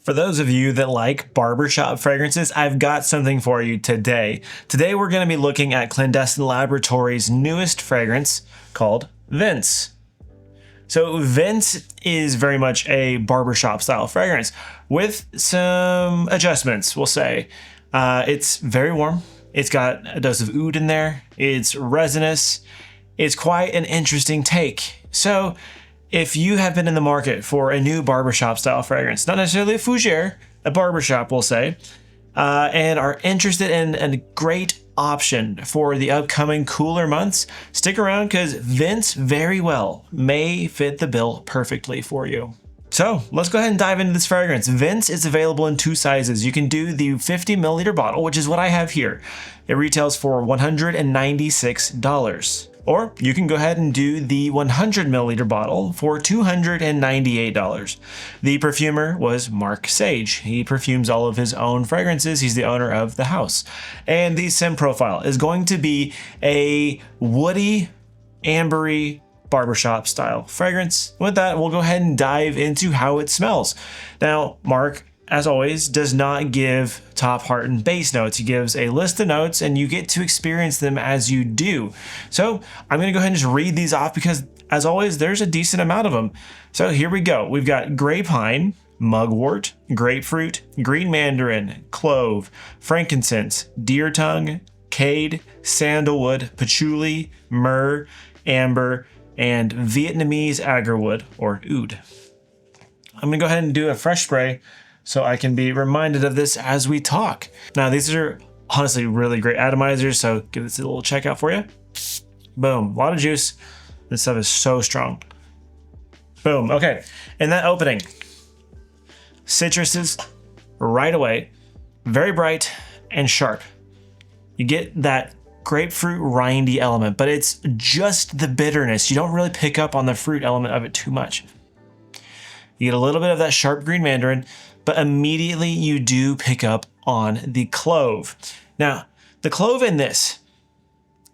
For those of you that like barbershop fragrances, I've got something for you today. Today we're going to be looking at Clandestine Laboratories' newest fragrance called Vince. So Vince is very much a barbershop style fragrance with some adjustments, we'll say. It's very warm. It's got a dose of oud in there. It's resinous. It's quite an interesting take. So if you have been in the market for a new barbershop style fragrance, not necessarily a fougere, a barbershop we'll say, and are interested in a great option for the upcoming cooler months, stick around because Vince very well may fit the bill perfectly for you. So let's go ahead and dive into this fragrance. Vince is available in two sizes. You can do the 50 milliliter bottle, which is what I have here. It retails for $196. Or you can go ahead and do the 100 milliliter bottle for $298. The perfumer was Mark Sage. He perfumes all of his own fragrances. He's the owner of the house. And the scent profile is going to be a woody, ambery, barbershop style fragrance. With that, we'll go ahead and dive into how it smells. Now, Mark, as always, does not give top, heart, and base notes. He gives a list of notes and you get to experience them as you do. So I'm gonna go ahead and just read these off because, as always, there's a decent amount of them. So here we go. We've got gray pine, mugwort, grapefruit, green mandarin, clove, frankincense, deer tongue, cade, sandalwood, patchouli, myrrh, amber, and Vietnamese agarwood or oud. I'm gonna go ahead and do a fresh spray so I can be reminded of this as we talk. Now, these are honestly really great atomizers, so give this a little check out for you. Boom, a lot of juice. This stuff is so strong. Boom, okay. And that opening, citruses right away, very bright and sharp. You get that grapefruit rindy element, but it's just the bitterness. You don't really pick up on the fruit element of it too much. You get a little bit of that sharp green mandarin, but immediately you do pick up on the clove. Now, the clove in this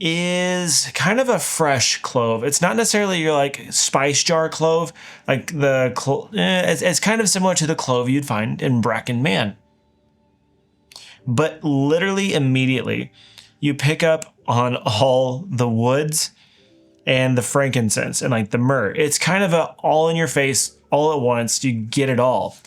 is kind of a fresh clove. It's not necessarily your like spice jar clove, like it's kind of similar to the clove you'd find in Bracken Man. But literally immediately, you pick up on all the woods and the frankincense and like the myrrh. It's kind of a all in your face, all at once. You get it all.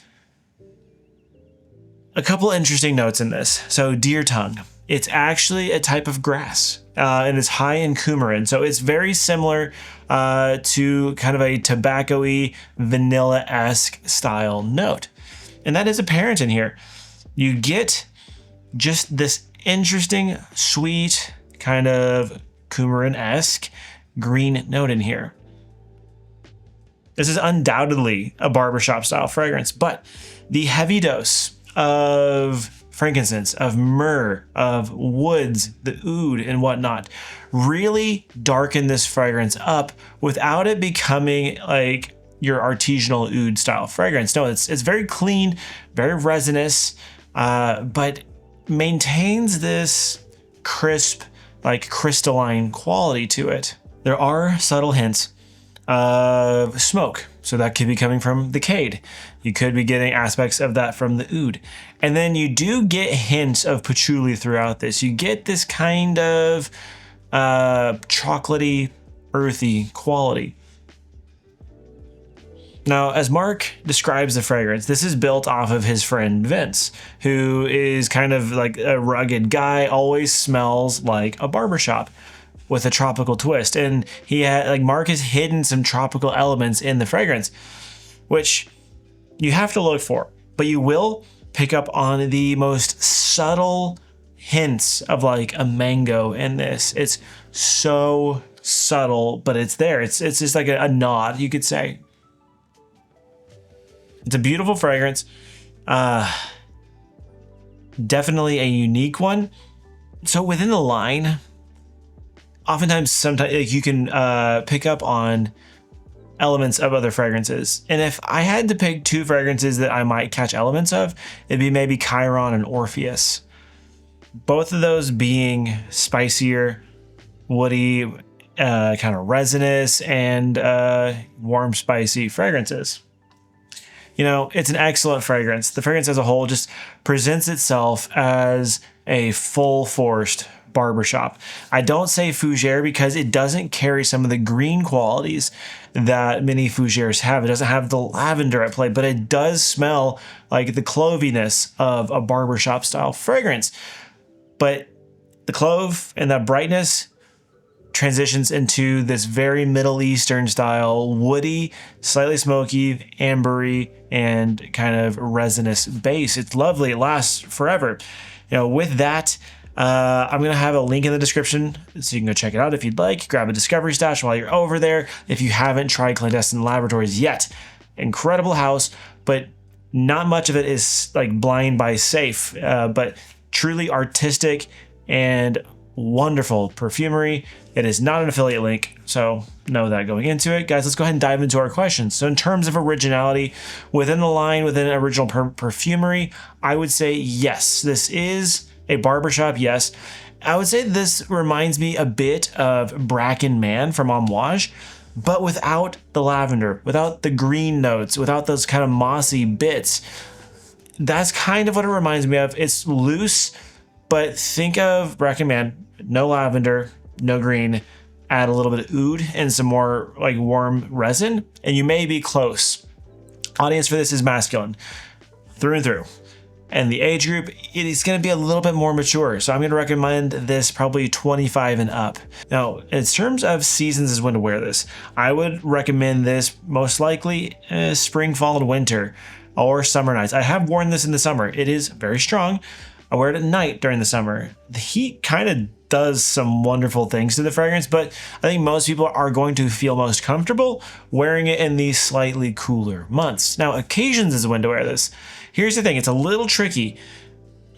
A couple interesting notes in this. So deer tongue, it's actually a type of grass and it's high in coumarin. So it's very similar to kind of a tobacco-y, vanilla-esque style note. And that is apparent in here. You get just this interesting, sweet, kind of coumarin-esque green note in here. This is undoubtedly a barbershop style fragrance, but the heavy dose of frankincense, of myrrh, of woods, the oud and whatnot really darken this fragrance up without it becoming like your artisanal oud style fragrance. No, it's very clean, very resinous, but maintains this crisp, like crystalline quality to it. There are subtle hints of smoke. So that could be coming from the cade. You could be getting aspects of that from the oud. And then you do get hints of patchouli throughout this. You get this kind of chocolatey, earthy quality. Now, as Mark describes the fragrance, this is built off of his friend Vince, who is kind of like a rugged guy, always smells like a barbershop with a tropical twist. And he had, like, Mark has hidden some tropical elements in the fragrance, which you have to look for, but you will pick up on the most subtle hints of like a mango in this. It's so subtle, but it's there. It's just like a nod, you could say. It's a beautiful fragrance. Definitely a unique one. So within the line, sometimes like, you can pick up on elements of other fragrances. And if I had to pick two fragrances that I might catch elements of, it'd be maybe Chiron and Orpheus. Both of those being spicier, woody, kind of resinous, and warm, spicy fragrances. You know, it's an excellent fragrance. The fragrance as a whole just presents itself as a full-forced barbershop. I don't say fougere because it doesn't carry some of the green qualities that many fougères have. It doesn't have the lavender at play, but it does smell like the cloviness of a barbershop style fragrance. But the clove and that brightness transitions into this very Middle Eastern style, woody, slightly smoky, ambery, and kind of resinous base. It's lovely. It lasts forever. You know, with that, I'm going to have a link in the description so you can go check it out if you'd like. Grab a discovery stash while you're over there. If you haven't tried Clandestine Laboratories yet, incredible house, but not much of it is like blind buy safe, but truly artistic and wonderful perfumery. It is not an affiliate link, so know that going into it. Guys, let's go ahead and dive into our questions. So in terms of originality, within the line, within original perfumery, I would say yes, this is a barbershop, yes. I would say this reminds me a bit of Bracken Man from Amouage, but without the lavender, without the green notes, without those kind of mossy bits. That's kind of what it reminds me of. It's loose, but think of Bracken Man, no lavender, no green, add a little bit of oud and some more like warm resin, and you may be close. Audience for this is masculine, through and through. And the age group, it is going to be a little bit more mature. So I'm going to recommend this probably 25 and up. Now, in terms of seasons is when to wear this, I would recommend this most likely spring, fall, and winter, or summer nights. I have worn this in the summer. It is very strong. I wear it at night during the summer. The heat kind of does some wonderful things to the fragrance, but I think most people are going to feel most comfortable wearing it in these slightly cooler months. Now, occasions is when to wear this. Here's the thing, it's a little tricky.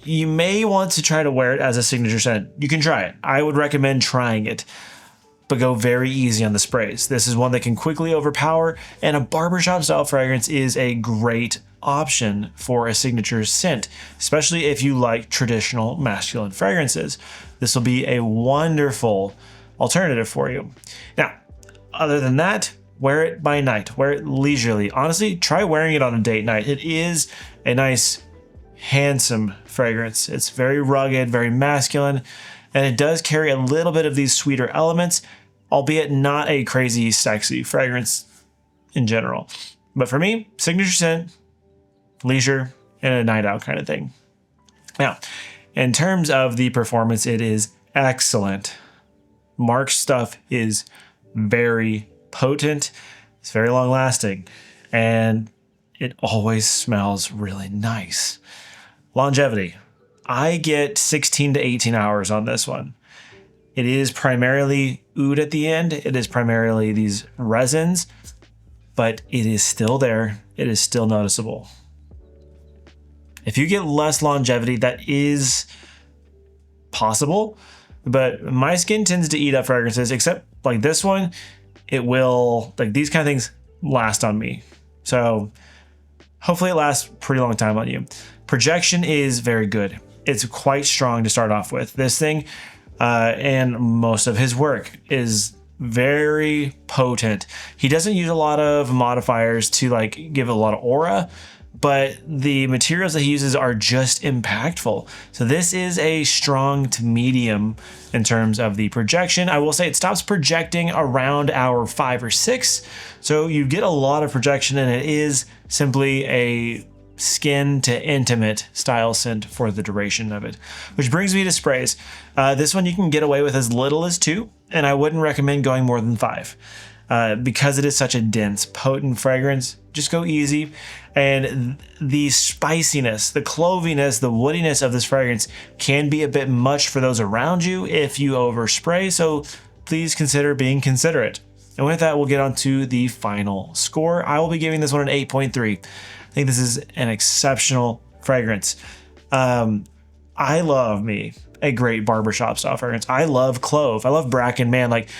You may want to try to wear it as a signature scent. You can try it. I would recommend trying it, but go very easy on the sprays. This is one that can quickly overpower, and a barbershop style fragrance is a great option for a signature scent, especially if you like traditional masculine fragrances. This will be a wonderful alternative for you. Now, other than that, wear it by night, wear it leisurely. Honestly, try wearing it on a date night. It is a nice, handsome fragrance. It's very rugged, very masculine, and it does carry a little bit of these sweeter elements, albeit not a crazy, sexy fragrance in general. But for me, signature scent, leisure, and a night out kind of thing. Now, in terms of the performance, it is excellent. Mark's stuff is very potent, it's very long lasting, and it always smells really nice. Longevity. I get 16 to 18 hours on this one. It is primarily oud at the end. It is primarily these resins, but it is still there. It is still noticeable. If you get less longevity, that is possible, but my skin tends to eat up fragrances, except like this one, it will, like these kind of things last on me. So hopefully it lasts a pretty long time on you. Projection is very good. It's quite strong to start off with. This thing, and most of his work is very potent. He doesn't use a lot of modifiers to like give a lot of aura, but the materials that he uses are just impactful. So this is a strong to medium in terms of the projection. I will say it stops projecting around hour 5 or 6. So you get a lot of projection, and it is simply a skin to intimate style scent for the duration of it. Which brings me to sprays. This one you can get away with as little as 2, and I wouldn't recommend going more than 5. Because it is such a dense, potent fragrance, just go easy. And the spiciness, the cloviness, the woodiness of this fragrance can be a bit much for those around you if you overspray, so please consider being considerate. And with that, we'll get on to the final score. I will be giving this one an 8.3. I think this is an exceptional fragrance. I love me a great barbershop style fragrance. I love clove. I love Bracken Man. Like,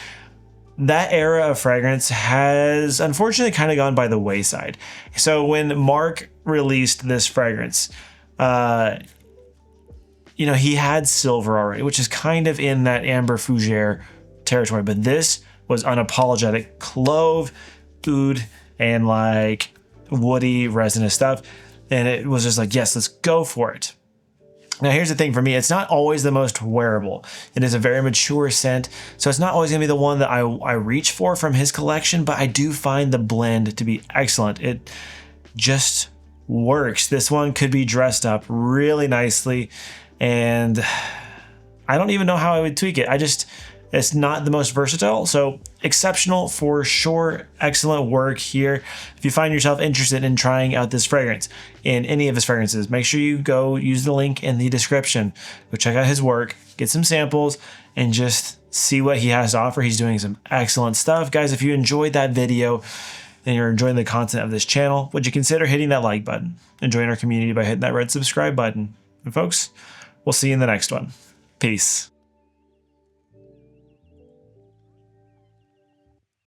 that era of fragrance has unfortunately kind of gone by the wayside. So when Mark released this fragrance, you know, he had silver already, which is kind of in that amber fougere territory, but this was unapologetic clove, oud, and like woody, resinous stuff. And it was just like, yes, let's go for it. Now, here's the thing for me. It's not always the most wearable. It is a very mature scent, so it's not always going to be the one that I reach for from his collection, but I do find the blend to be excellent. It just works. This one could be dressed up really nicely, and I don't even know how I would tweak it. It's not the most versatile, so exceptional for sure. Excellent work here. If you find yourself interested in trying out this fragrance in any of his fragrances, make sure you go use the link in the description. Go check out his work, get some samples, and just see what he has to offer. He's doing some excellent stuff. Guys, if you enjoyed that video and you're enjoying the content of this channel, would you consider hitting that like button and join our community by hitting that red subscribe button? And folks, we'll see you in the next one. Peace.